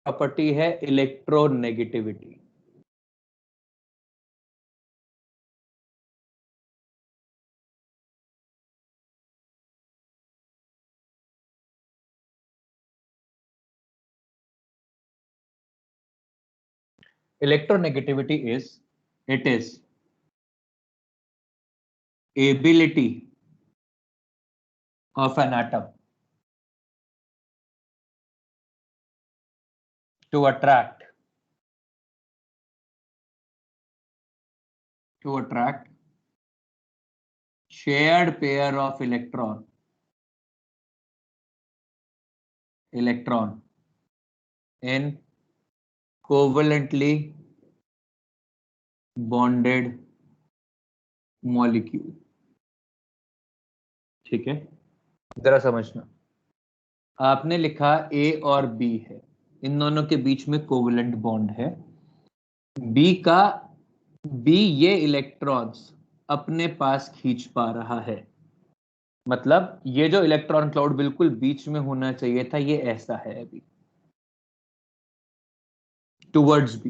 Property है electronegativity. Electronegativity is, it is ability of an atom to attract shared pair of electron in covalently bonded molecule। ठीक है, जरा समझना, आपने लिखा ए और बी है, इन दोनों के बीच में कोवलेंट बॉन्ड है, बी ये इलेक्ट्रॉन्स अपने पास खींच पा रहा है, मतलब ये जो इलेक्ट्रॉन क्लाउड बिल्कुल बीच में होना चाहिए था, ये ऐसा है अभी टुवर्ड्स बी।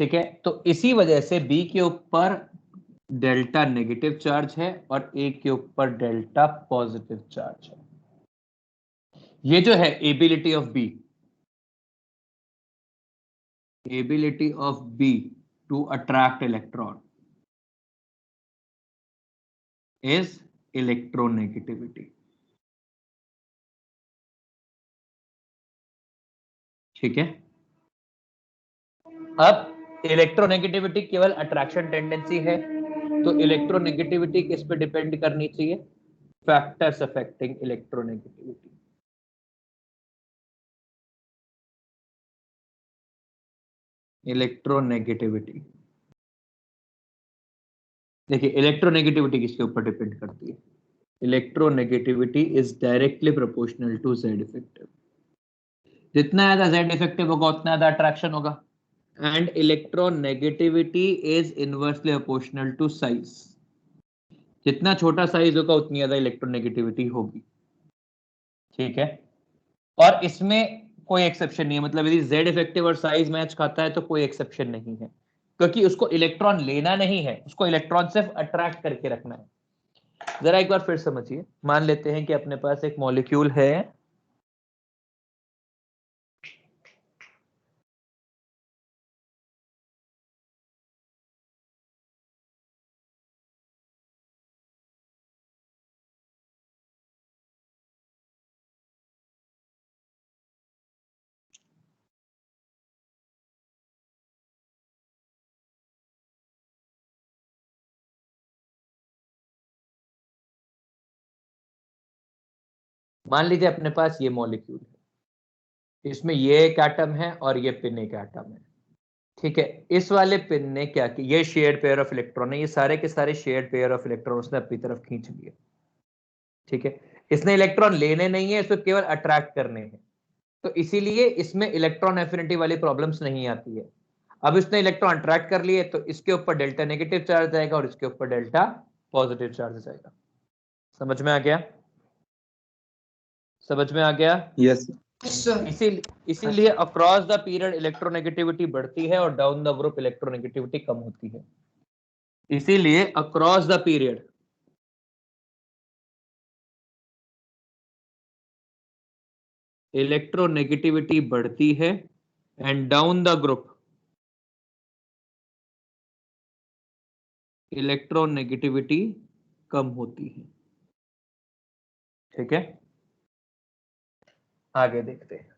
ठीक है, तो इसी वजह से बी के ऊपर डेल्टा नेगेटिव चार्ज है और ए के ऊपर डेल्टा पॉजिटिव चार्ज है। ये जो है ability of B to attract electron is electronegativity. ठीक है, अब इलेक्ट्रोनेगेटिविटी केवल अट्रैक्शन टेंडेंसी है, तो इलेक्ट्रोनेगेटिविटी किस पे डिपेंड करनी चाहिए? Factors affecting electronegativity. इलेक्ट्रोनेगेटिविटी, देखिए इलेक्ट्रोनेगेटिविटी किसके ऊपर डिपेंड करती है? Electronegativity is directly proportional to Z effective. जितना ज्यादा जेड इफेक्टिव होगा उतना ज्यादा अट्रैक्शन होगा, and electronegativity is inversely proportional to size. जितना छोटा साइज होगा उतनी ज्यादा इलेक्ट्रोनेगेटिविटी होगी। ठीक है, और इसमें कोई एक्सेप्शन नहीं है, मतलब यदि जेड इफेक्टिव और साइज मैच खाता है तो कोई एक्सेप्शन नहीं है, क्योंकि उसको इलेक्ट्रॉन लेना नहीं है, उसको इलेक्ट्रॉन सिर्फ अट्रैक्ट करके रखना है। जरा एक बार फिर समझिए, मान लेते हैं कि अपने पास एक मॉलिक्यूल है, मान लीजिए अपने पास ये मॉलिक्यूल है, इसमें ये एक एटम है और ये पिन एक एटम है। ठीक है, इस वाले पिन ने क्या किया, ये शेयर्ड पेयर ऑफ इलेक्ट्रॉन है, ये सारे के सारे शेयर्ड पेयर ऑफ इलेक्ट्रॉन उसने अपनी तरफ खींच लिए। ठीक है, इसने इलेक्ट्रॉन लेने नहीं है, इसको केवल अट्रैक्ट करने हैं, तो इसीलिए इसमें इलेक्ट्रॉन एफिनिटी वाली प्रॉब्लम्स नहीं आती है। अब इसने इलेक्ट्रॉन अट्रैक्ट कर लिए तो इसके ऊपर डेल्टा नेगेटिव चार्ज आएगा और इसके ऊपर डेल्टा पॉजिटिव चार्ज आएगा। समझ में आ गया? समझ में आ गया? यस इसीलिए अक्रॉस द पीरियड इलेक्ट्रोनेगेटिविटी बढ़ती है और डाउन द ग्रुप इलेक्ट्रोनेगेटिविटी कम होती है। इसीलिए अक्रॉस द पीरियड इलेक्ट्रोनेगेटिविटी बढ़ती है and down the group electronegativity कम होती है। ठीक है, आगे देखते हैं।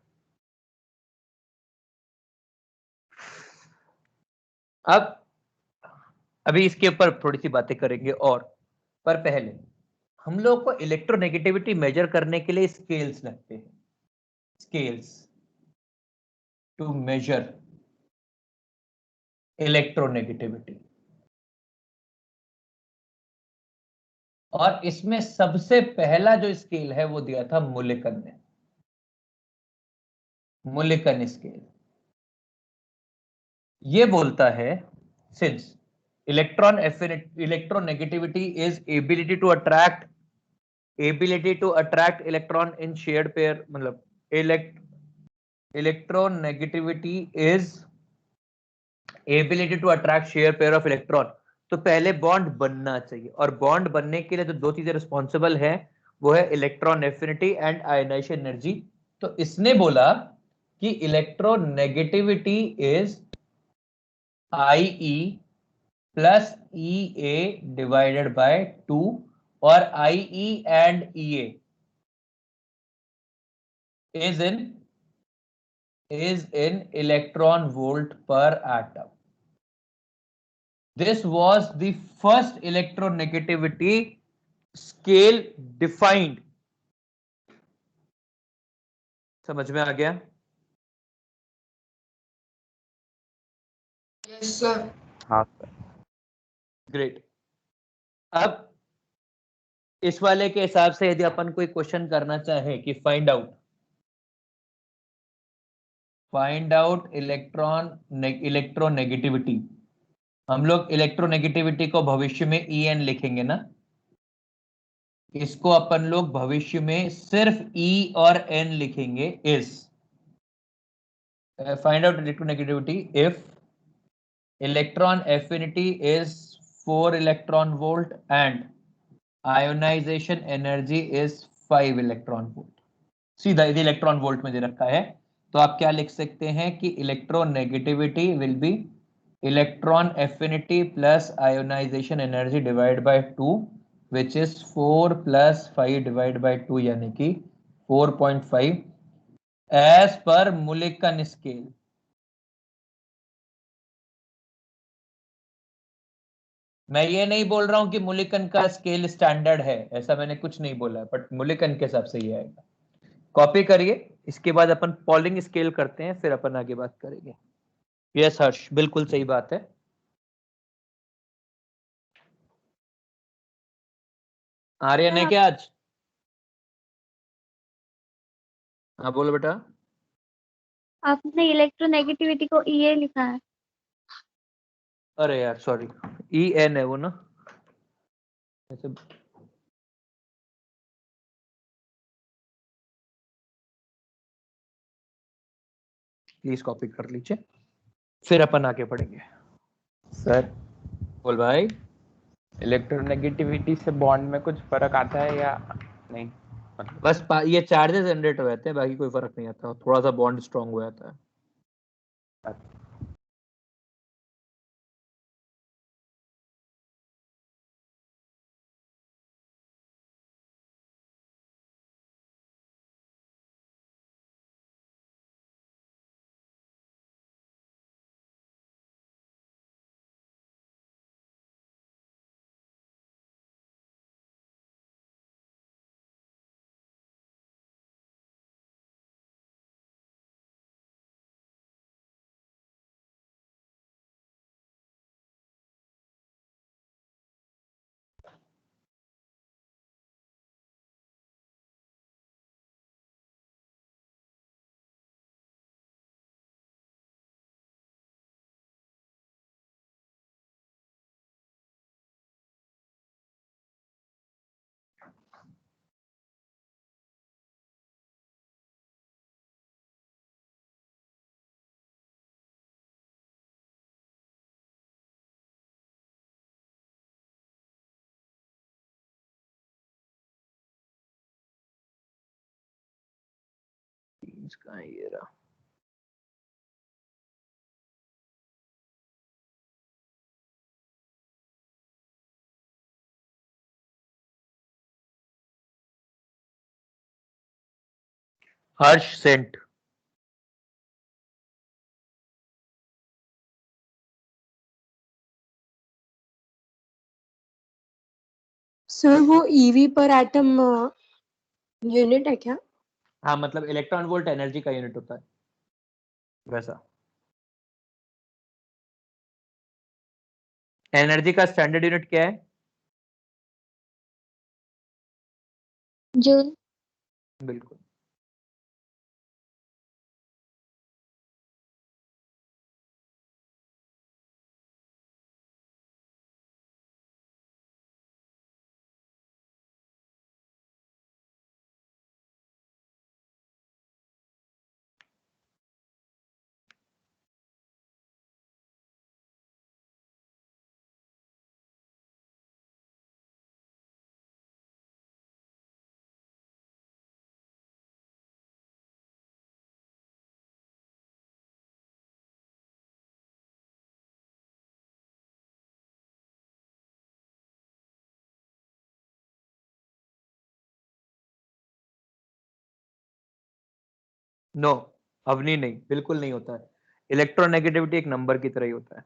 अब अभी इसके ऊपर थोड़ी सी बातें करेंगे और, पर पहले हम लोग को इलेक्ट्रोनेगेटिविटी मेजर करने के लिए स्केल्स लगते हैं, स्केल्स टू मेजर इलेक्ट्रोनेगेटिविटी, और इसमें सबसे पहला जो स्केल है वो दिया था मुलिकन ने, मुलिकन स्केल। ये बोलता है since electronegativity is ability to attract electron in shared pair, मतलब electronegativity is ability to attract share pair of electron. तो पहले बॉन्ड बनना चाहिए, और बॉन्ड बनने के लिए जो दो चीजें रिस्पॉन्सिबल है वो है electron affinity and ionisation energy. तो इसने बोला कि electronegativity is I E plus E A divided by 2, और I E and E A is in electron volt per atom. This was the first electronegativity scale defined. समझ में आ गया? Yes, sir. हाँ sir. Great. अब इस वाले के हिसाब से यदि अपन कोई क्वेश्चन करना चाहे कि फाइंड आउट इलेक्ट्रोनेगेटिविटी, हम लोग इलेक्ट्रोनेगेटिविटी को भविष्य में ई एन लिखेंगे ना, इसको अपन लोग भविष्य में सिर्फ ई और एन लिखेंगे। Is find out electronegativity if electron affinity is 4 electron volt and ionization energy is 5 electron volt। सीधा इधर इलेक्ट्रॉन वोल्ट में दे रखा है, तो आप क्या लिख सकते हैं कि electronegativity will be electron affinity plus ionisation energy divide by 2, which is 4 plus 5 divide by 2, यानी कि 4.5 एज पर मुलिकन स्केल। मैं ये नहीं बोल रहा हूं कि मुलिकन का स्केल स्टैंडर्ड है, ऐसा मैंने कुछ नहीं बोला, बट मुलिकन के हिसाब से ये आएगा। कॉपी करिए, इसके बाद अपन पॉलिंग स्केल करते हैं, फिर अपन आगे बात करेंगे। यस हर्ष, बिल्कुल सही बात है। आर्यन है क्या आज? हाँ बोलो बेटा। आपने इलेक्ट्रोनेगेटिविटी को ईए लिखा है। अरे यार सॉरी, ई एन है वो ना ऐसे। प्लीज कॉपी कर लीजिए, फिर अपन आगे बढ़ेंगे। सर बोल भाई। इलेक्ट्रोनेगेटिविटी से बॉन्ड में कुछ फर्क आता है या नहीं? मतलब बस ये चार्जेस जनरेट हो जाते हैं, बाकी कोई फर्क नहीं आता, थोड़ा सा बॉन्ड स्ट्रांग हो जाता है। इसका ये रहा। हर्ष सेंट। सर वो ईवी पर एटम यूनिट है क्या? हाँ मतलब इलेक्ट्रॉन वोल्ट एनर्जी का यूनिट होता है वैसा। एनर्जी का स्टैंडर्ड यूनिट क्या है? जूल। बिल्कुल। नो, अवनी नहीं, बिल्कुल नहीं होता है। इलेक्ट्रोनेगेटिविटी एक नंबर की तरह ही होता है।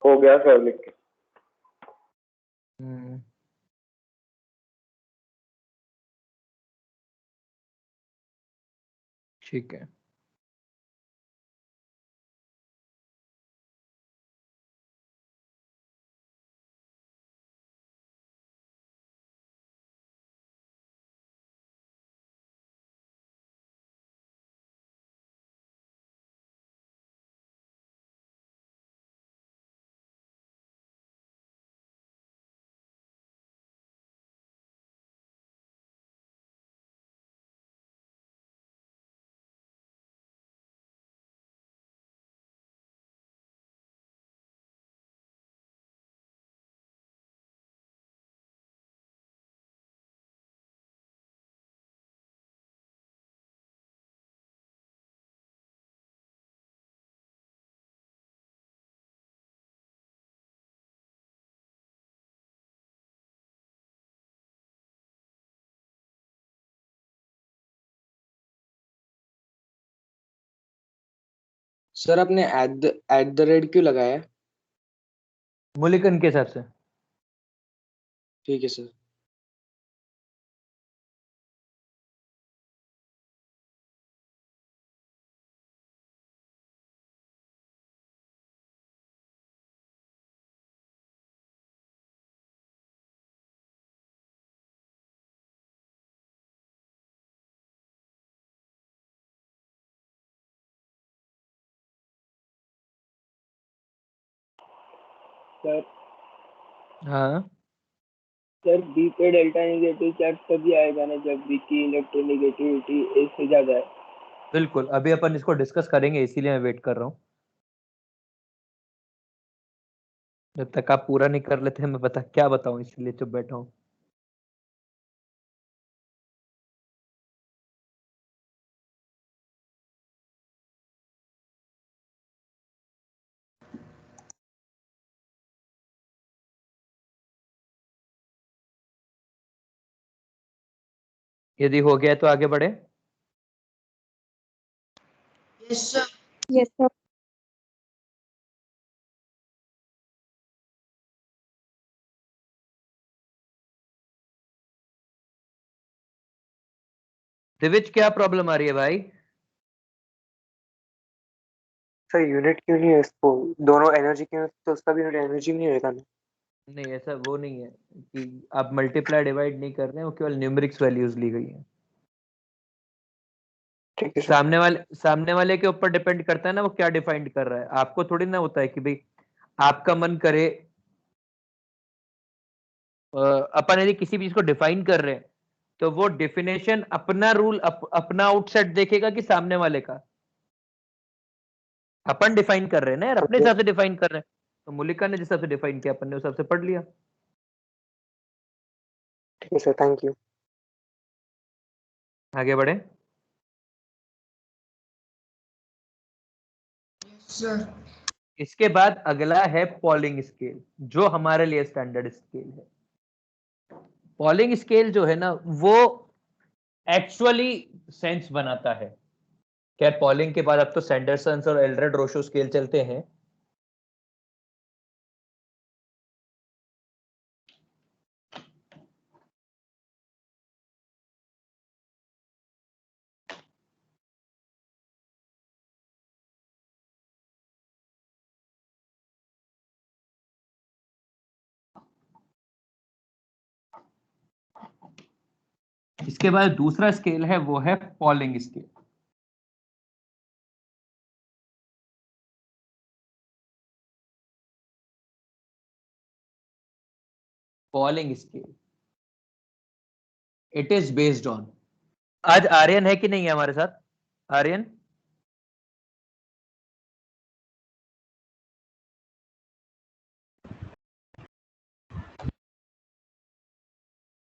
हो गया सर लिख के। ठीक है। सर आपने एट द रेट क्यों लगाया है? मुलिकन के हिसाब से। ठीक है सर। सर हाँ सर बी पे डेल्टा नेगेटिव चार्ज तभी आएगा ना जब बी की इलेक्ट्रोनेगेटिविटी ए से ज्यादा है। बिल्कुल, अभी अपन इसको डिस्कस करेंगे, इसीलिए मैं वेट कर रहा हूँ। जब तक आप पूरा नहीं कर लेते मैं क्या बताऊं, इसलिए चुप बैठा हूँ। यदि हो गया तो आगे बढ़े। Yes sir. दिविज क्या प्रॉब्लम आ रही है भाई? सर यूनिट क्यों नहीं है इसको? दोनों एनर्जी की तो उसका भी यूनिट एनर्जी नहीं होगा ना? नहीं, ऐसा वो नहीं है कि आप मल्टीप्लाई डिवाइड नहीं कर रहे हैं, वो केवल न्यूमेरिक्स वैल्यूज ली गई है। ठीक है सर। सामने वाले के ऊपर डिपेंड करता है ना, वो क्या डिफाइंड कर रहा है। आपको थोड़ी ना होता है कि भाई आपका मन करे, अपन यदि किसी भी चीज को डिफाइन कर रहे हैं तो वो डेफिनेशन अपना रूल अपना आउटसेट देखेगा कि सामने वाले का। अपन डिफाइन कर रहे हैं ना यार, अपने हिसाब से डिफाइन कर रहे हैं। तो मुलिका ने जिस हिसाब से डिफाइन किया अपन ने उस हिसाब से पढ़ लिया। ठीक है सर, थैंक यू। आगे बढ़े। सर इसके बाद अगला है पॉलिंग स्केल, जो हमारे लिए स्टैंडर्ड स्केल है। पॉलिंग स्केल जो है ना, वो एक्चुअली सेंस बनाता है। खैर पॉलिंग के बाद अब तो सैंडरसन और एल्ड्रेड रोशो स्केल चलते हैं। इसके बाद दूसरा स्केल है वो है Pauling scale. Pauling scale it is based on, आज आर्यन है कि नहीं है हमारे साथ? Aryan,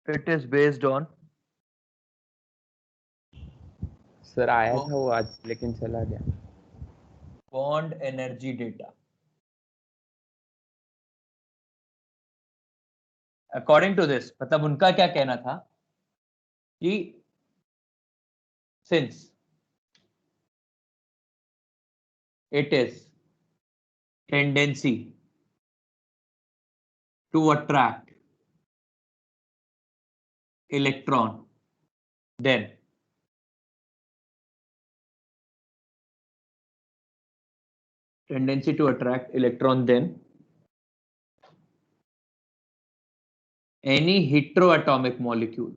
it is based on sir आया था वो आज लेकिन चला गया। Bond energy data. According to this, मतलब उनका क्या कहना था कि since it is tendency to attract electron, then tendency to attract electron, then any heteroatomic molecule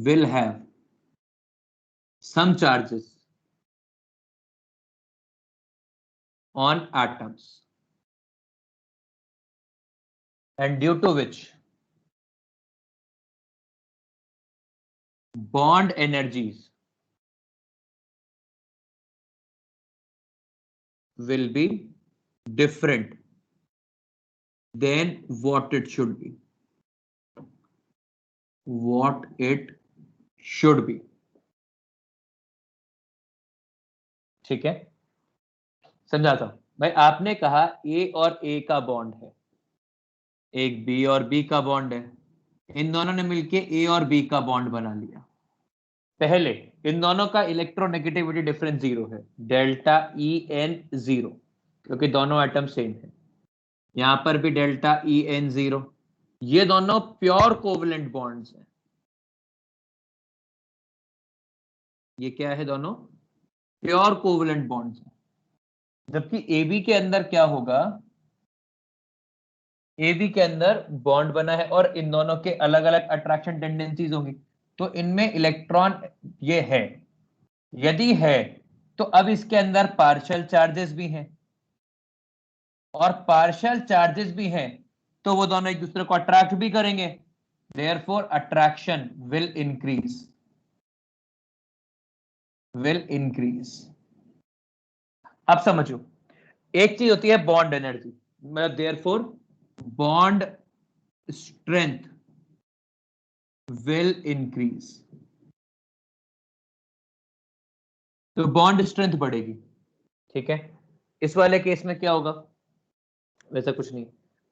will have some charges on atoms, and due to which bond energies will be different than what it should be. What it should be. ठीक है, समझाता हूं भाई। आपने कहा ए और ए का bond है, एक बी और बी का बॉन्ड है, इन दोनों ने मिलके ए और बी का बॉन्ड बना लिया। पहले इन दोनों का इलेक्ट्रोनेगेटिविटी डिफरेंस 0 है, डेल्टा ई एन 0, क्योंकि दोनों एटम सेम है। यहां पर भी डेल्टा ई एन 0। ये दोनों प्योर कोवलेंट बॉन्ड्स हैं। ये क्या है? दोनों प्योर कोवलेंट बॉन्ड्स हैं। जबकि AB के अंदर क्या होगा, AB के अंदर बॉन्ड बना है और इन दोनों के अलग अलग अट्रैक्शन टेंडेंसीज होंगी, तो इनमें इलेक्ट्रॉन ये है। यदि है तो अब इसके अंदर पार्शियल चार्जेस भी हैं, और पार्शियल चार्जेस भी हैं तो वो दोनों एक दूसरे को अट्रैक्ट भी करेंगे, देयरफॉर अट्रैक्शन विल इंक्रीज। अब समझो, एक चीज होती है बॉन्ड एनर्जी, मतलब therefore bond strength will increase, तो बॉन्ड स्ट्रेंथ बढ़ेगी। ठीक है, इस वाले केस में क्या होगा? वैसा कुछ नहीं।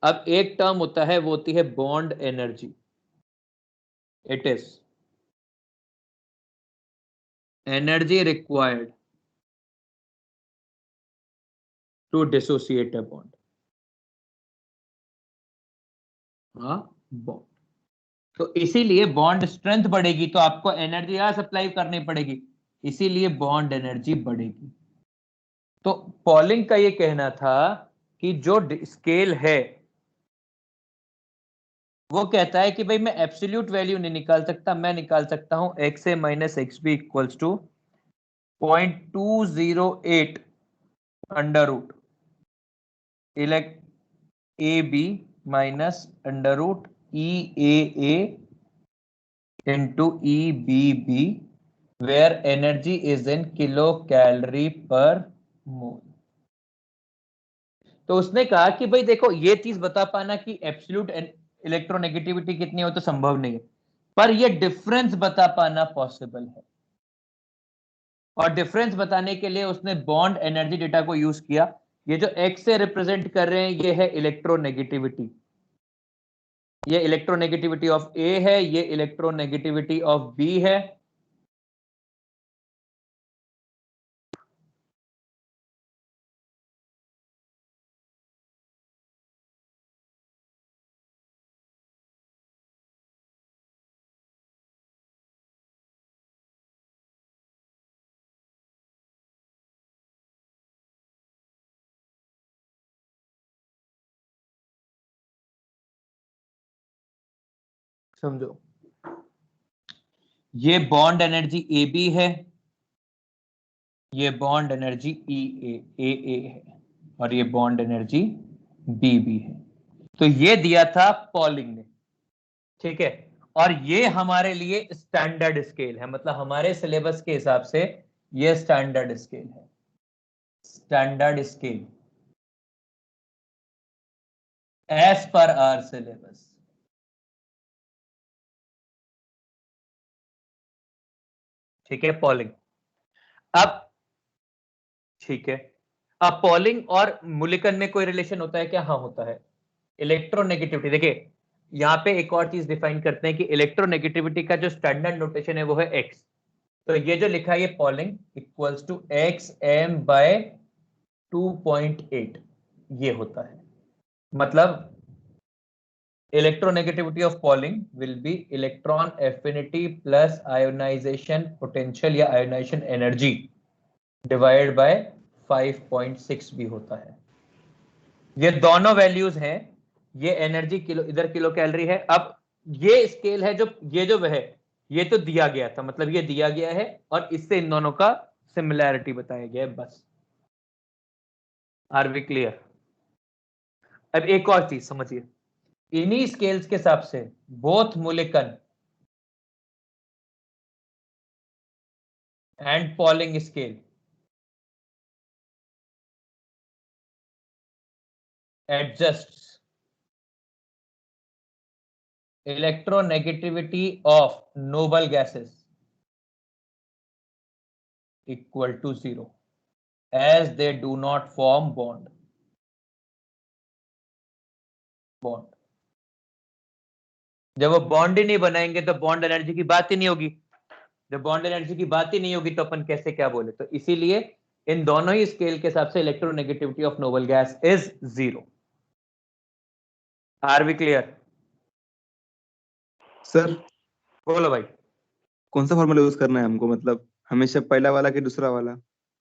अब एक टर्म होता है, वो होती है bond energy. It is energy required to dissociate a bond. हाँ, बॉन्ड। तो इसीलिए बॉन्ड स्ट्रेंथ बढ़ेगी तो आपको एनर्जी यहां सप्लाई करनी पड़ेगी, इसीलिए बॉन्ड एनर्जी बढ़ेगी। तो पॉलिंग का ये कहना था कि जो स्केल है वो कहता है कि भाई मैं एब्सोल्यूट वैल्यू नहीं निकाल सकता, मैं निकाल सकता हूं XA minus XB equals to 0.208 under root elect AB minus under root EAA into EBB, where energy is in kilocalorie per mole। तो उसने कहा कि भाई देखो, ये चीज बता पाना कि एब्सोल्यूट इलेक्ट्रोनेगेटिविटी कितनी हो तो संभव नहीं है, पर ये डिफरेंस बता पाना पॉसिबल है। और डिफरेंस बताने के लिए उसने बॉन्ड एनर्जी डेटा को यूज किया। ये जो एक्स से रिप्रेजेंट कर रहे हैं ये है इलेक्ट्रोनेगेटिविटी, ये इलेक्ट्रोनेगेटिविटी ऑफ ए है, ये इलेक्ट्रोनेगेटिविटी ऑफ बी है। समझो, ये बॉन्ड एनर्जी ए बी है, ये बॉन्ड एनर्जी ए है, और ये बॉन्ड एनर्जी बी बी है। तो ये दिया था पॉलिंग ने, ठीक है। और ये हमारे लिए स्टैंडर्ड स्केल है, मतलब हमारे सिलेबस के हिसाब से ये स्टैंडर्ड स्केल है, standard scale as per our syllabus. ठीक है, पॉलिंग। अब ठीक है, अब पॉलिंग और मुलिकन में कोई रिलेशन होता है क्या? हाँ होता है। इलेक्ट्रोनेगेटिविटी, देखिए यहां पे एक और चीज डिफाइन करते हैं कि इलेक्ट्रोनेगेटिविटी का जो स्टैंडर्ड नोटेशन है वो है एक्स। तो ये जो लिखा है ये Pauling equals to X M by 2.8 ये होता है। मतलब electronegativity of Pauling will be electron affinity plus ionisation potential या आयोनाइजेशन एनर्जी डिवाइड बाय 5.6 भी होता है। ये दोनों वैल्यूज हैं, ये एनर्जी किलो, इधर किलो कैलोरी है। अब ये स्केल है जो ये जो वह ये तो दिया गया था, मतलब ये दिया गया है और इससे इन दोनों का सिमिलैरिटी बताया गया है बस। Are we clear? अब एक और चीज समझिए, इन्हीं स्केल्स के हिसाब से both Mulliken and polling scale adjusts electronegativity of noble gases equal to 0 as they do not form bond. जब वो बॉन्ड ही नहीं बनाएंगे तो बॉन्ड एनर्जी की बात ही नहीं होगी। जब बॉन्ड एनर्जी की बात ही नहीं होगी तो अपन कैसे क्या बोले? तो इसीलिए इन दोनों ही स्केल के हिसाब से electronegativity of noble gas is 0। Are we clear? Sir बोलो भाई। कौन सा फॉर्मूला यूज करना है हमको, मतलब हमेशा पहला वाला कि दूसरा वाला?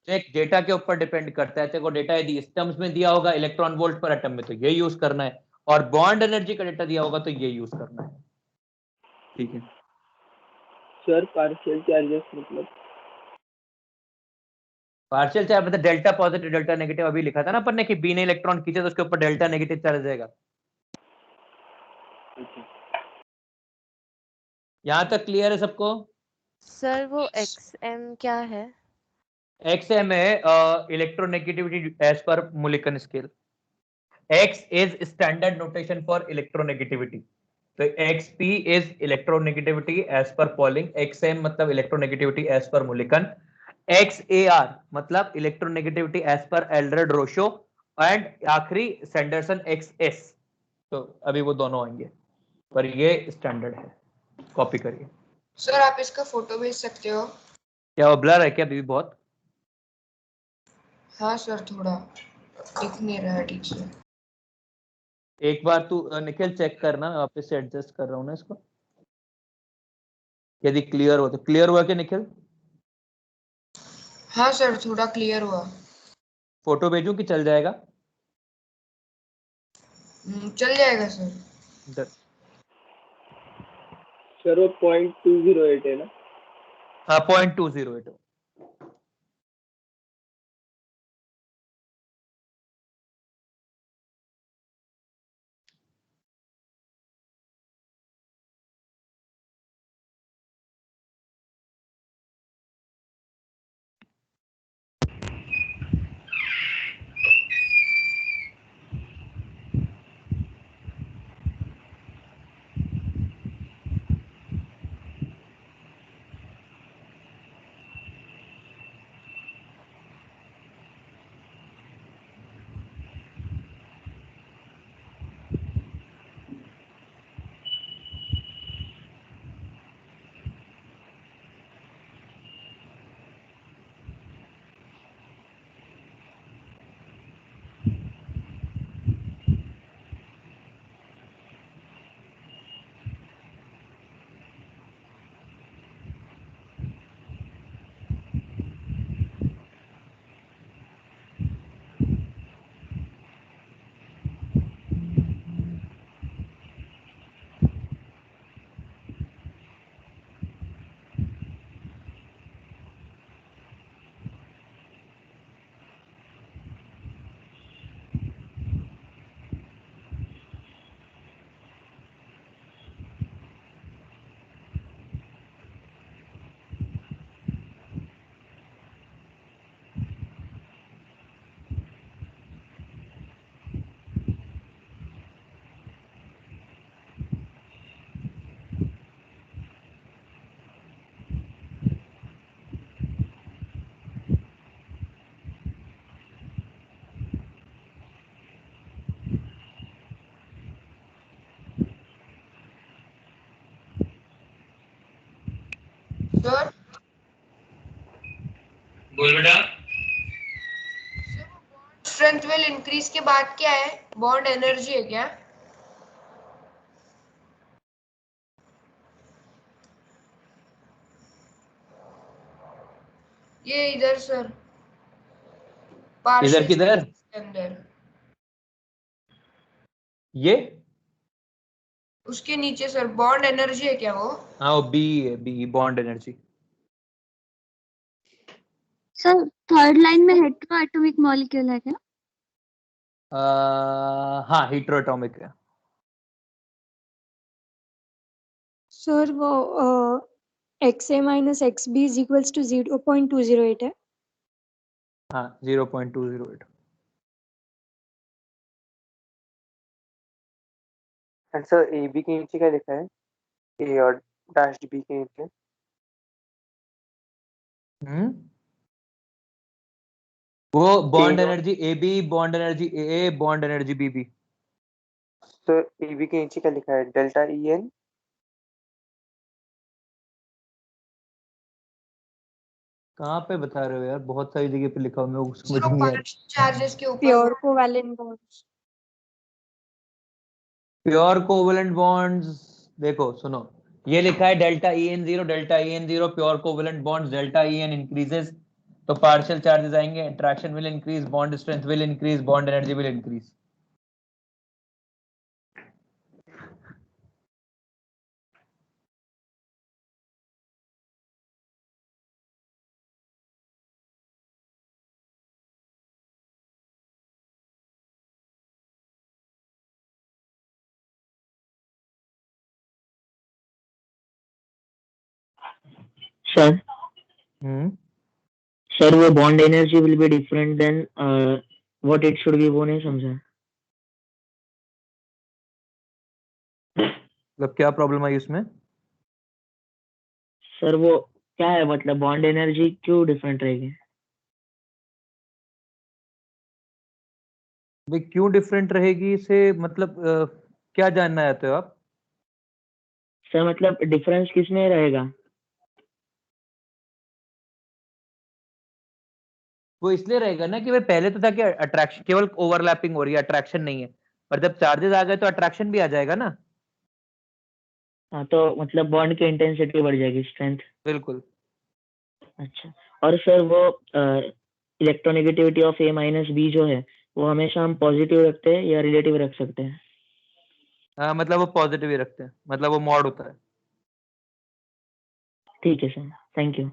एक डेटा के ऊपर डिपेंड करता है। देखो डेटा यदि इस टर्म्स में दिया होगा इलेक्ट्रॉन वोल्ट पर एटम में तो ये यूज करना है, और बॉन्ड एनर्जी का डेटा दिया होगा तो ये यूज करना है। ठीक है सर पार्शियल चार्जेस मतलब पार्शियल चार्ज मतलब डेल्टा पॉजिटिव डेल्टा नेगेटिव, अभी लिखा था ना अपन ने कि बी ने इलेक्ट्रॉन खींचे तो उसके ऊपर डेल्टा नेगेटिव चार्ज जाएगा। यहां तक क्लियर है सबको? सर वो XM क्या है? XM है electronegativity as per Mulliken scale. X is standard notation for electronegativity, तो XP is electronegativity as per Pauling, XM मतलब electronegativity as per Mulliken, XAR मतलब electronegativity as per Allred Rochow, and आखिरी Sanderson XS। तो अभी वो दोनों आएंगे, पर ये स्टैंडर्ड है, कॉपी करिए। सर आप इसका फोटो भेज सकते हो? क्या वो ब्लर है क्या अभी भी बहुत? हाँ सर थोड़ा दिख नहीं रहा है ठीक से। एक बार तू निखिल चेक करना, मैं वापस से एडजस्ट कर रहा हूँ ना इसको, यदि क्लियर हो तो। क्लियर हुआ क्या निखिल? हाँ सर थोड़ा क्लियर हुआ। फोटो भेजूं कि चल जाएगा? चल जाएगा सर। सर वो 0.208 है ना? हाँ 0.208। सर बोल बेटा। स्ट्रेंथ विल इंक्रीज के बाद क्या है? बॉन्ड एनर्जी है क्या? ये इधर सर, इधर पार्शियल किधर? के अंदर, ये उसके नीचे सर, बॉन्ड एनर्जी है क्या वो? हाँ वो बी है, B bond energy. Sir third line में हेटेरो एटॉमिक मॉलिक्यूल है क्या? हाँ हेटेरोएटॉमिक है। सर वो XA minus XB is equals to 0.208 है. हाँ 0.208। एंड सर ए बी के नीचे क्या लिखा है? ए और डैश बी के नीचे। वो bond A energy A B, bond energy A, bond energy B B. Sir A B के नीचे क्या लिखा है? Delta E N. कहाँ पे बता रहे हो यार? बहुत सारी जगह पे लिखा हुआ, मेरे को समझ सर नहीं आ रहा। पार्शियल चार्जेस के ऊपर Pure covalent bonds. Pure covalent bonds, देखो सुनो, ये लिखा है delta E N zero, delta E N zero pure covalent bonds, delta E N increases तो पार्शियल चार्जेस आएंगे, attraction will increase, bond strength will increase, bond energy will increase. Sir, hmm sir, वो bond energy will be different than what it should be, वो नहीं समझा. मतलब क्या problem आई उसमें? Sir, वो क्या है, मतलब bond energy क्यों different रहेगी? भाई क्यों डिफरेंट रहेगी इसे, मतलब क्या जानना चाहते हो आप? Sir, मतलब difference किस में रहेगा? वो इसलिए रहेगा ना कि भाई पहले तो था कि अट्रैक्शन केवल ओवरलैपिंग हो रही है, अट्रैक्शन नहीं है, पर जब चार्जेस आ गए तो अट्रैक्शन भी आ जाएगा ना। हाँ, तो मतलब bond की intensity बढ़ जाएगी, strength. बिल्कुल। अच्छा. और सर वो electronegativity of A minus B जो है, वो हमेशा हम पॉजिटिव रखते हैं या रिलेटिव रख सकते हैं? हाँ मतलब वो पॉजिटिव ही रखते हैं, मतलब वो मॉड होता है। ठीक है सर, थैंक यू.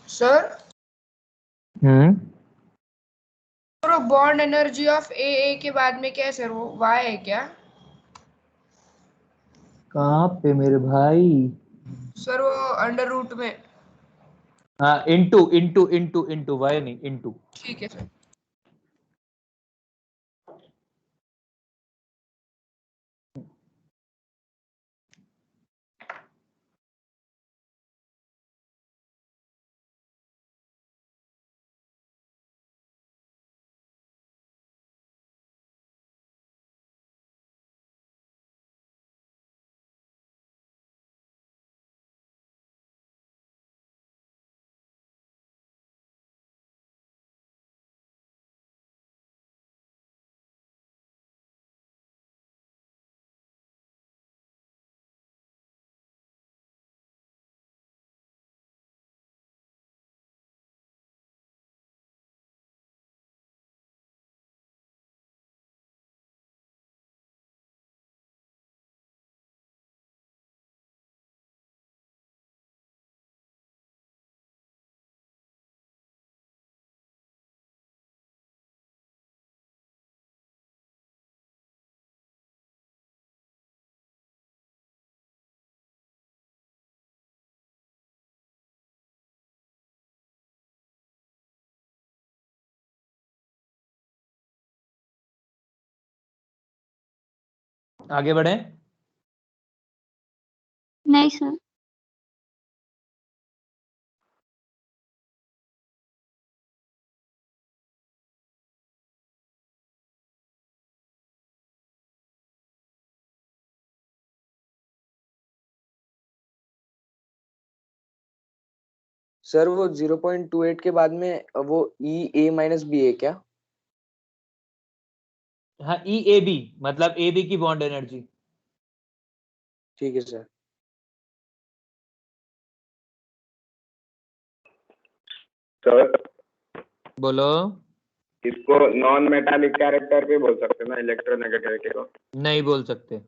सर, हम्म और बॉन्ड एनर्जी ऑफ ए के बाद में क्या है सर? वो वाई है क्या? कहाँ पे मेरे भाई? सर वो अंडर रूट में. हाँ into into into into, Y नहीं, इंटू। ठीक है सर. आगे बढ़े। नहीं सर। सर वो 0.28 के बाद में वो ई ए माइनस बी है क्या? हाँ, ई ए बी मतलब ए बी की बॉन्ड एनर्जी। ठीक है सर। सर बोलो। इसको नॉन मेटालिक कैरेक्टर भी बोल सकते हैं ना, इलेक्ट्रोनेगेटिविटी को? नहीं बोल सकते।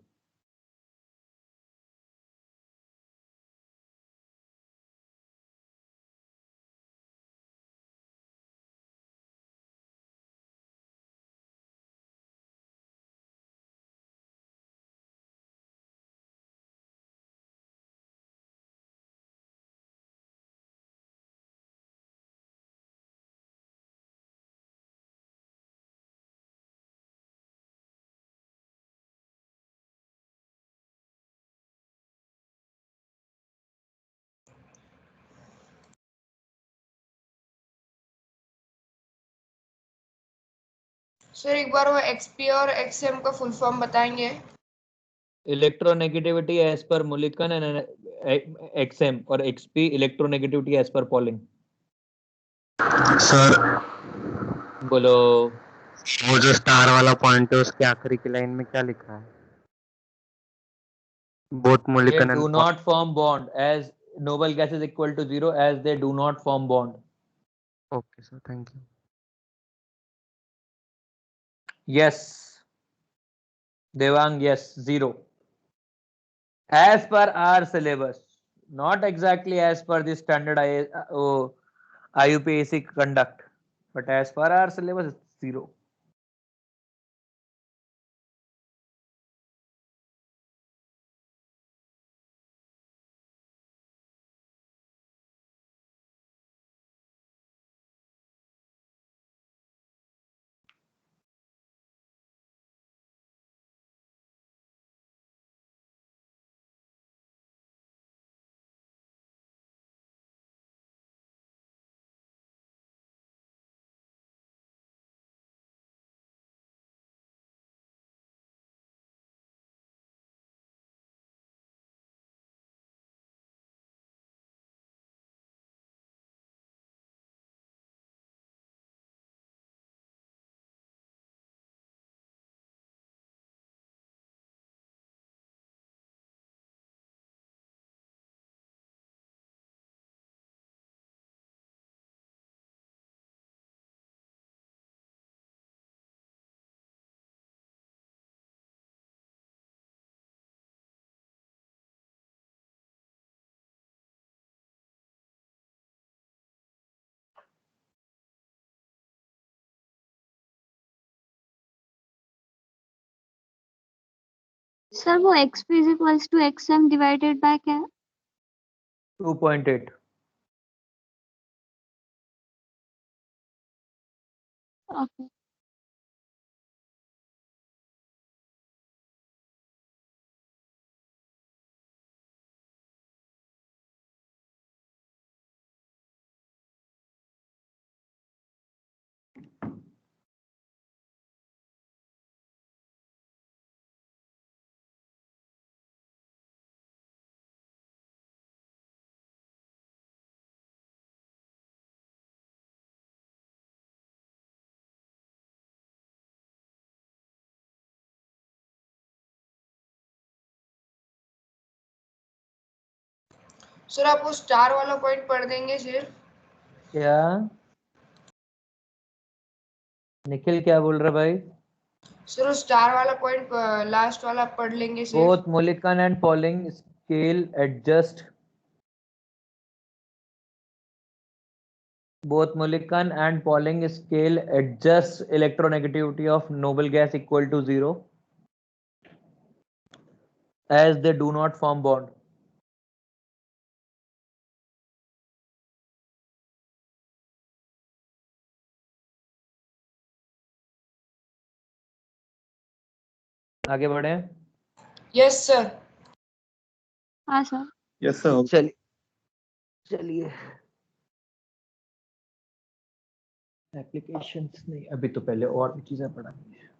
सर एक बार वो XP और XM का फुल फॉर्म बताएंगे? Electronegativity as per Mulliken and X M और X P electronegativity as per Pauling. Sir बोलो। वो जो स्टार वाला पॉइंट है उसके आखिरी की लाइन में क्या लिखा है? Both They मोलिकन do and not form bond as noble gas is equal to 0 as they do not form bond. Okay sir, thank you. Yes, Devang, yes, 0. As per our syllabus, not exactly as per the standard IUPAC conduct, but as per our syllabus, it's 0. Sir वो XP is equals to XM divided by क्या है? 2.8. Okay. Sir आप वो star वाला point पढ़ देंगे सिर्फ? क्या निखिल क्या बोल रहा भाई? सर वो स्टार वाला पॉइंट लास्ट वाला पढ़ लेंगे सिर्फ? Both Mulliken and Pauling scale adjust. Both Mulliken and Pauling scale adjusts electronegativity of noble gas equal to 0 as they do not form bond. आगे बढ़े। Yes sir. हाँ सर। Yes sir. चलिए चलिए applications नहीं, अभी तो पहले और भी चीजें पढ़ानी है।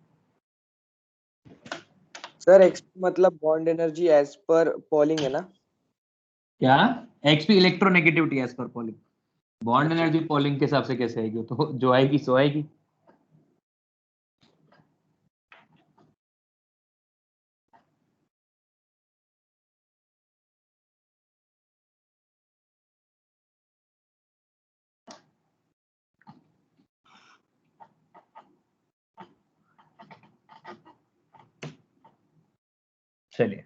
सर एक्स मतलब bond energy as per Pauling है ना? क्या XP electronegativity as per Pauling, bond energy Pauling के हिसाब से कैसे आएगी? तो जो आएगी सो आएगी। चलिए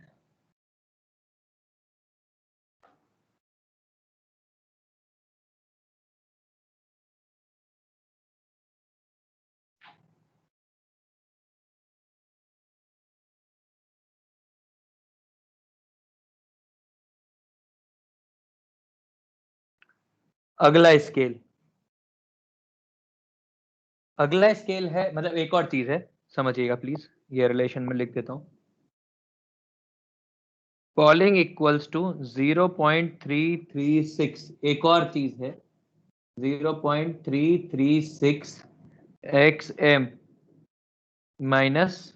अगला स्केल, अगला स्केल है मतलब एक और चीज है, समझिएगा प्लीज, ये रिलेशन में लिख देता हूं। पॉलिंग इक्वल्स टू 0.336, एक और चीज है 0.336 XM माइनस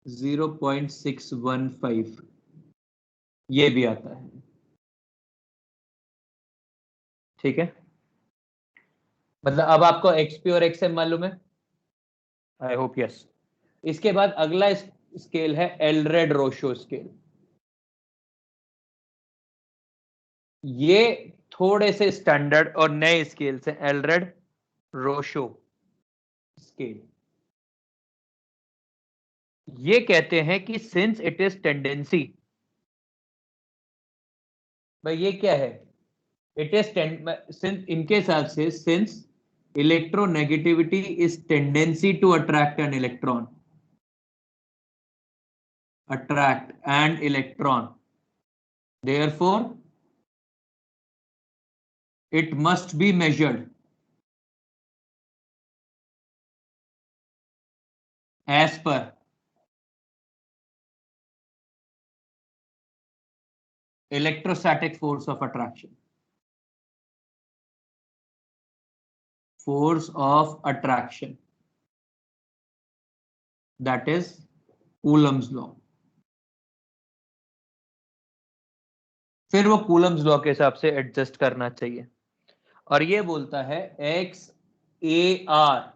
0.615, ये भी आता है। ठीक है, मतलब अब आपको XP और XM मालूम है, आई होप यस। इसके बाद अगला स्केल है एलरेड रोशो स्केल। ये थोड़े से स्टैंडर्ड और नए स्केल्स हैं, एलरेड रोशो स्केल। ये कहते हैं कि सिंस इट इज टेंडेंसी, भाई ये क्या है? इट इज सिंस, इनके हिसाब से since electronegativity is tendency to attract an electron, attract an electron, therefore it must be measured as per electrostatic force of attraction, force of attraction, that is Coulomb's law। फिर वो Coulomb's law के हिसाब से adjust करना चाहिए, और ये बोलता है एक्स ए आर,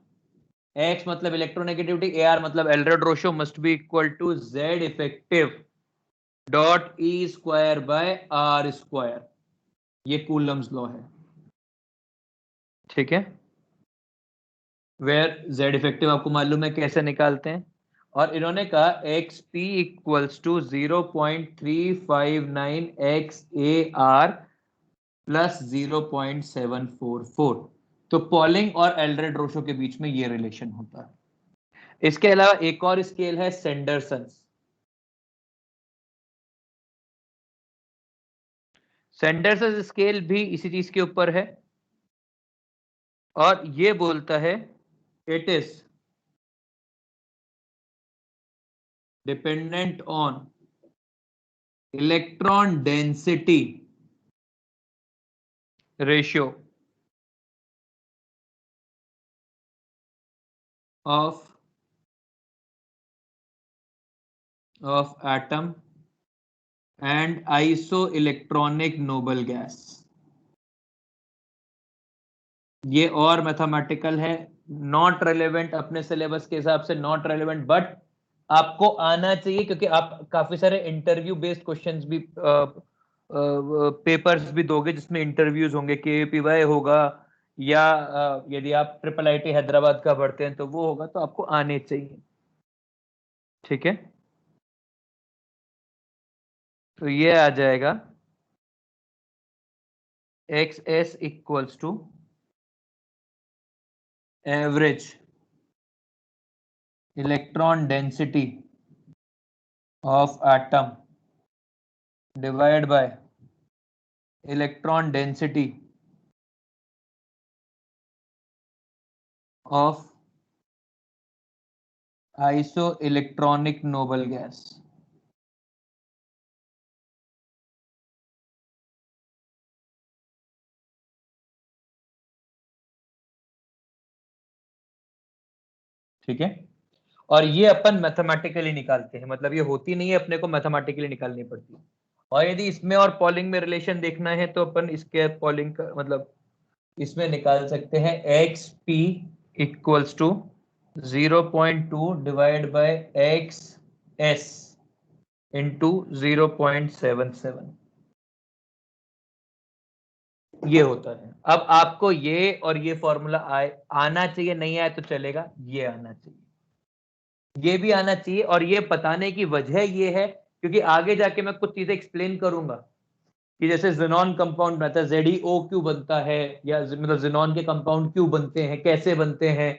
एक्स मतलब इलेक्ट्रोनेगेटिविटी, ए आर मतलब Allred Rochow, must be equal to Z effective dot E square by R square. ये कूलम्स लॉ है, ठीक है। वेयर जेड इफेक्टिव आपको मालूम है कैसे निकालते हैं, और इन्होंने कहा X P equals to 0.359 X A R plus 0.744। तो पॉलिंग और एलरेड रोशो के बीच में ये रिलेशन होता है। इसके अलावा एक और स्केल है सेंडरसन्स। सेंडरसन्स स्केल भी इसी चीज के ऊपर है, और ये बोलता है it is dependent on electron density ratio of atom and isoelectronic noble gas। ये और मैथमेटिकल है, नॉट रेलेवेंट अपने सिलेबस के हिसाब से, नॉट रेलेवेंट, बट आपको आना चाहिए क्योंकि आप काफी सारे इंटरव्यू बेस्ड क्वेश्चंस भी पेपर्स भी दोगे जिसमें इंटरव्यूज होंगे, KPY होगा, या यदि आप IIIT हैदराबाद का पढ़ते हैं तो वो होगा, तो आपको आने चाहिए, ठीक है। तो ये आ जाएगा XS equals to average electron density of atom divide by electron density of isoelectronic noble gas. ठीक है, और ये अपन मैथमेटिकली निकालते हैं, मतलब ये होती नहीं है, अपने को मैथमेटिकली निकालनी पड़ती है। और यदि इसमें और पॉलिंग में रिलेशन देखना है तो अपन इसके पॉलिंग का मतलब इसमें निकाल सकते हैं x P equals to 0.2 divide by x s into 0.77, ये होता है। अब आपको ये और ये फॉर्मूला आना चाहिए, नहीं आए तो चलेगा, ये आना चाहिए, ये भी आना चाहिए। और ये बताने की वजह ये है क्योंकि आगे जाके मैं कुछ चीजें एक्सप्लेन करूंगा कि जैसे ज़ेनॉन कंपाउंड बनता है, ZeO क्यों बनता है, या मतलब ज़ेनॉन के कंपाउंड क्यों बनते हैं, कैसे बनते हैं,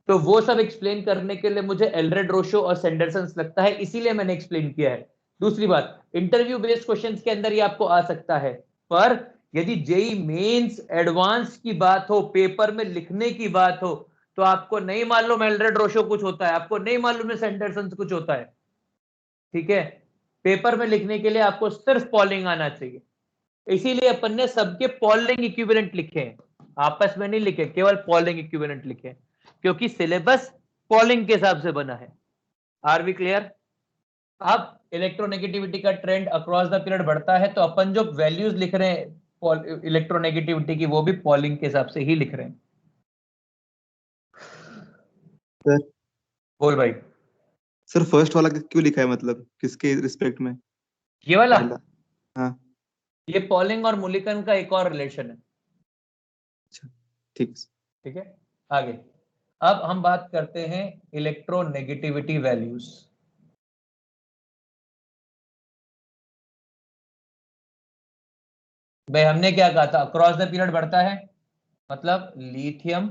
तो वो सब एक्सप्लेन करने के लिए मुझे एलरेड रोशो और सैंडरसन लगता है, इसीलिए मैंने एक्सप्लेन किया है। दूसरी बात, इंटरव्यू बेस्ड क्वेश्चंस के अंदर ये आपको आ सकता है, पर यदि जेई मेंस एडवांस की बात हो, पेपर में लिखने की बात हो, तो आपको नहीं मालूम एलरेड रोशो कुछ होता है, आपको नहीं मालूम है सैंडरसन कुछ होता है। ठीक है, पेपर में लिखने के लिए आपको सिर्फ पॉलिंग आना चाहिए, इसीलिए अपन ने सबके पॉलिंग इक्विवेलेंट लिखे हैं, आपस में नहीं लिखे, केवल पॉलिंग इक्विवेलेंट लिखे हैं, क्योंकि सिलेबस पॉलिंग के हिसाब से बना है। Are we clear? अब इलेक्ट्रोनेगेटिविटी का ट्रेंड अक्रॉस द पीरियड बढ़ता है, तो अपन जो वैल्यूज लिख रहे हैं इलेक्ट्रोनेगेटिविटी की, वो भी पॉलिंग के हिसाब से ही लिख रहे हैं। सर बोल भाई। सर फर्स्ट वाला क्यों लिखा है, मतलब किसके रिस्पेक्ट में? ये वाला, पहला, हाँ ये पॉलिंग और मुलिकन का एक और रिलेशन है। अच्छा ठीक। ठीक है, आगे अब हम बात करते हैं इलेक्ट्रोनेगेटिविटी वैल्यूज। भाई हमने क्या कहा था, अक्रॉस द पीरियड बढ़ता है, मतलब lithium,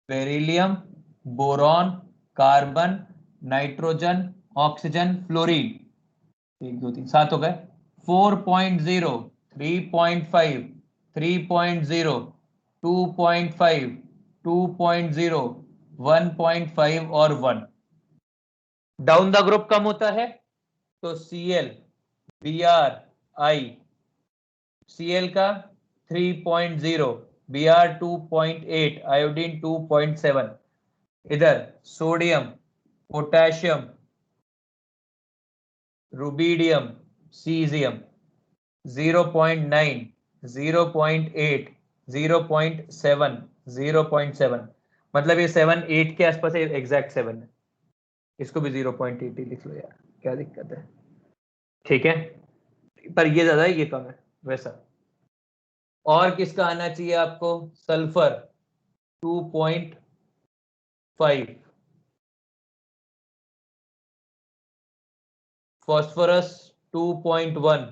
beryllium, boron, carbon, nitrogen, oxygen, fluorine, 1 2 3 7 हो गए। 4.0, 3.5, 3.0, 2.5, 2.0, 1.5 और 1। डाउन द ग्रुप कम होता है तो Cl, Br, I, Cl का 3.0, Br 2.8, आयोडीन 2.7, इधर सोडियम, पोटेशियम, रुबीडियम, सीजियम 0.9, 0.8, 0.7, 0.7, मतलब ये 7 8 के आसपास एग्जैक्ट 7 है, इसको भी 0.8 ही लिख लो यार, क्या दिक्कत है। ठीक है, पर ये ज्यादा है, ये कम है वैसा। और किसका आना चाहिए आपको, सल्फर 2.5, फॉस्फोरस 2.1,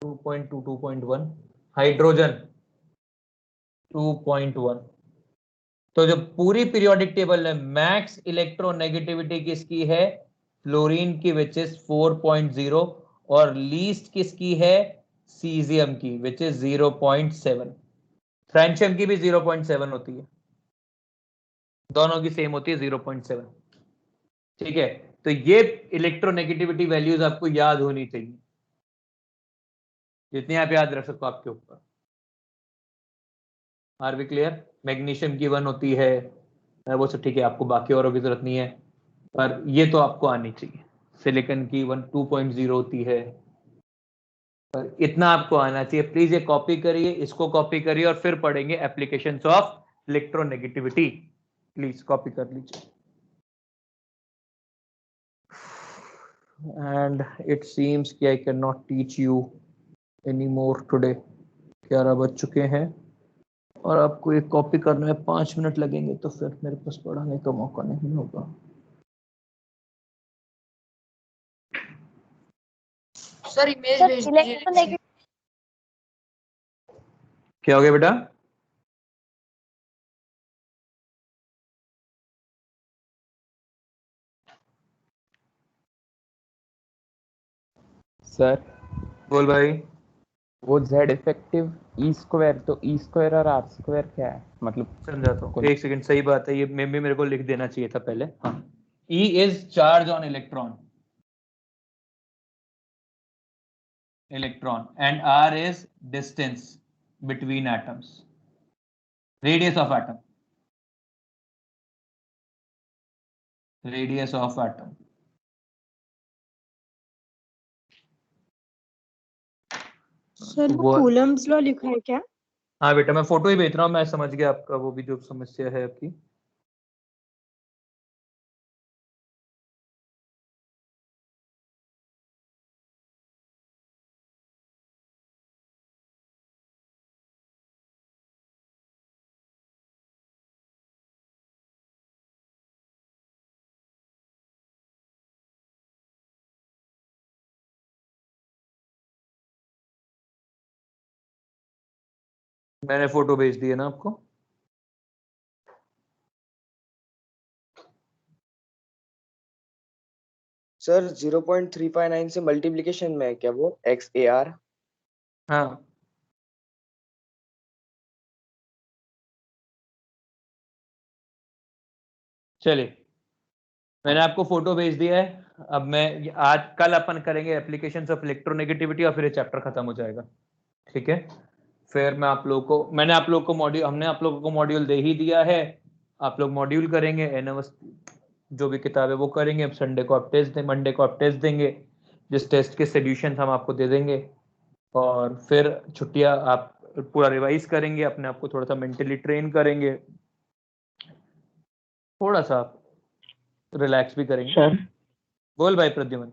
2.2, 2.1, हाइड्रोजन 2.1। तो जो पूरी पीरियोडिक टेबल है, मैक्स इलेक्ट्रोनेगेटिविटी किसकी है, फ्लोरीन की विच इज 4.0, और लीस्ट किसकी है, सीजियम की विच इज 0.7। फ्रेंशियम की भी 0.7 होती है, दोनों की सेम होती है 0.7। ठीक है, तो ये इलेक्ट्रोनेगेटिविटी वैल्यूज आपको याद होनी चाहिए, जितनी आप याद रख सको आपके ऊपर। Are we clear? मैग्नीशियम की 1 होती है, वो सब ठीक है, आपको बाकी औरों की जरूरत नहीं है, पर ये तो आपको आनी चाहिए। सिलिकॉन की 1 2.0 होती है, पर इतना आपको आना चाहिए। प्लीज ये कॉपी करिए, इसको कॉपी करिए, और फिर पढ़ेंगे applications of electronegativity. Please copy कर लीजिए। एंड इट सीम्स कि I can not teach you any more today. 11 बज चुके हैं और आपको एक कॉपी करने में 5 मिनट लगेंगे, तो फिर मेरे पास पढ़ाने का मौका नहीं होगा। सर इमेज सर भेज दीजिए। क्या हो गया बेटा? सर बोल भाई। वो z इफेक्टिव ई स्क्वायर, तो ई स्क्वायर और आर स्क्वायर क्या है? मतलब समझाता हूँ, एक सेकंड, सही बात है, ये मैं भी मेरे को लिख देना चाहिए था पहले। हाँ, E is charge on electron and R is distance between atoms, radius of atom, radius of atom। Sir वो वो कूलम्ब्स लॉ लिखा है क्या? हाँ बेटा, मैं फोटो ही भेज रहा हूँ, मैं समझ गया आपका वो भी जो समस्या है आपकी। मैंने फोटो भेज दी है ना आपको। सर 0.359 से मल्टीप्लिकेशन में है क्या वो XAR? हाँ, चलिए, मैंने आपको फोटो भेज दिया है। अब मैं आज कल अपन करेंगे एप्लीकेशंस ऑफ इलेक्ट्रोनेगेटिविटी और फिर ये चैप्टर खत्म हो जाएगा, ठीक है। फिर मैं आप लोगों को, मैंने आप लोगों को मॉड्यूल, हमने आप लोगों को मॉड्यूल दे ही दिया है, आप लोग मॉड्यूल करेंगे, एनएमएस जो भी किताब है वो करेंगे। अब संडे को आप टेस्ट दें, मंडे को आप टेस्ट देंगे, जिस टेस्ट के सॉल्यूशन हम आपको दे देंगे, और फिर छुट्टियां आप पूरा रिवाइज करेंगे, अपने आप को थोड़ा सा मेंटली ट्रेन करेंगे, थोड़ा सा रिलैक्स भी करेंगे। सर बोल भाई प्रद्युमन।